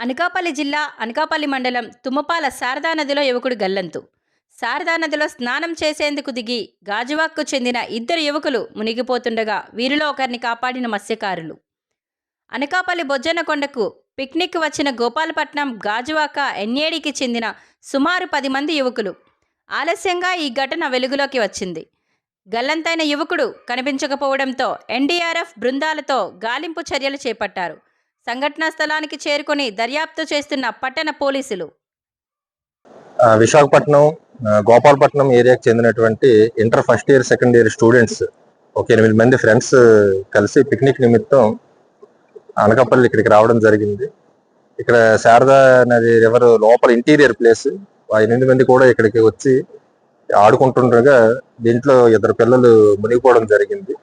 అనకాపల్లి జిల్లా అనకాపల్లి మండలం తుమ్మపాల శారదా నదిలో యువకుడు గల్లంతు. శారదా నదిలో స్నానం చేసేందుకు దిగి గాజువాక్కు చెందిన ఇద్దరు యువకులు మునిగిపోతుండగా వీరిలో ఒకరిని కాపాడిన మత్స్యకారులు. అనకాపల్లి బొజ్జన్నకొండకు పిక్నిక్ వచ్చిన గోపాలపట్నం గాజువాక ఎన్ఏడికి చెందిన సుమారు 10 మంది యువకులు. ఆలస్యంగా ఈ ఘటన వెలుగులోకి వచ్చింది. గల్లంతైన యువకుడు కనిపించకపోవడంతో ఎన్డీఆర్ఎఫ్ బృందాలతో గాలింపు చర్యలు చేపట్టారు. సంఘటనా స్థలానికి చేరుకొని దర్యాప్తు చేస్తున్న పట్టణ పోలీసులు. విశాఖపట్నం గోపాలపట్నం ఏరియాకి చెందినటువంటి inter first year second year students ఒక 8 మంది ఫ్రెండ్స్ కలిసి పిక్నిక్ నిమిత్తం అనకాపల్లి ఇక్కడికి రావడం జరిగింది. ఇక్కడ శారదా నది రివర్ లోపల ఇంటీరియర్ ప్లేస్. ఆ 8 మంది కూడా ఇక్కడికి వచ్చి ఆడుకుంటుండగా దీంట్లో 2 పిల్లలు మునిగిపోవడం జరిగింది.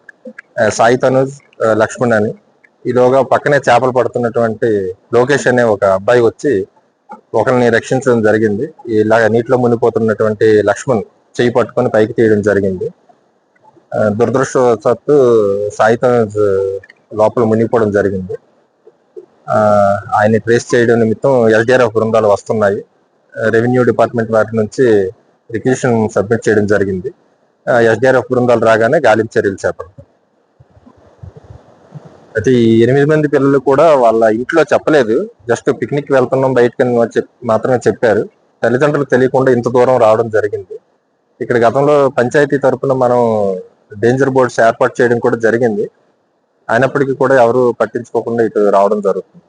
సాయి తనుజ్, లక్ష్మణ్ అని. ఈలోగా పక్కనే చేపలు పడుతున్నటువంటి లోకేష్ అనే ఒక అబ్బాయి వచ్చి ఒకరిని రక్షించడం జరిగింది. ఇలాగ నీటిలో మునిగిపోతున్నటువంటి లక్ష్మణ్ చేయి పట్టుకొని పైకి తీయడం జరిగింది. దురదృష్టవశాత్తు సాయి తనుజ్ లోపల మునిగిపోవడం జరిగింది. ఆయన్ని ట్రేస్ చేయడం నిమిత్తం ఎస్డీఆర్ఎఫ్ బృందాలు వస్తున్నాయి. రెవెన్యూ డిపార్ట్మెంట్ వారి నుంచి రిక్వెషన్ సబ్మిట్ చేయడం జరిగింది. ఎస్డీఆర్ఎఫ్ బృందాలు రాగానే గాలింపు చర్యలు చేపడతాం. అయితే ఈ 8 మంది పిల్లలు కూడా వాళ్ళ ఇంట్లో చెప్పలేదు. జస్ట్ పిక్నిక్ వెళ్తున్నాం బయటకి మాత్రమే చెప్పారు. తల్లిదండ్రులు తెలియకుండా ఇంత దూరం రావడం జరిగింది. ఇక్కడ గతంలో పంచాయతీ తరఫున మనం డేంజర్ బోర్డ్స్ ఏర్పాటు చేయడం కూడా జరిగింది. అయినప్పటికీ కూడా ఎవరు పట్టించుకోకుండా ఇటు రావడం జరుగుతుంది.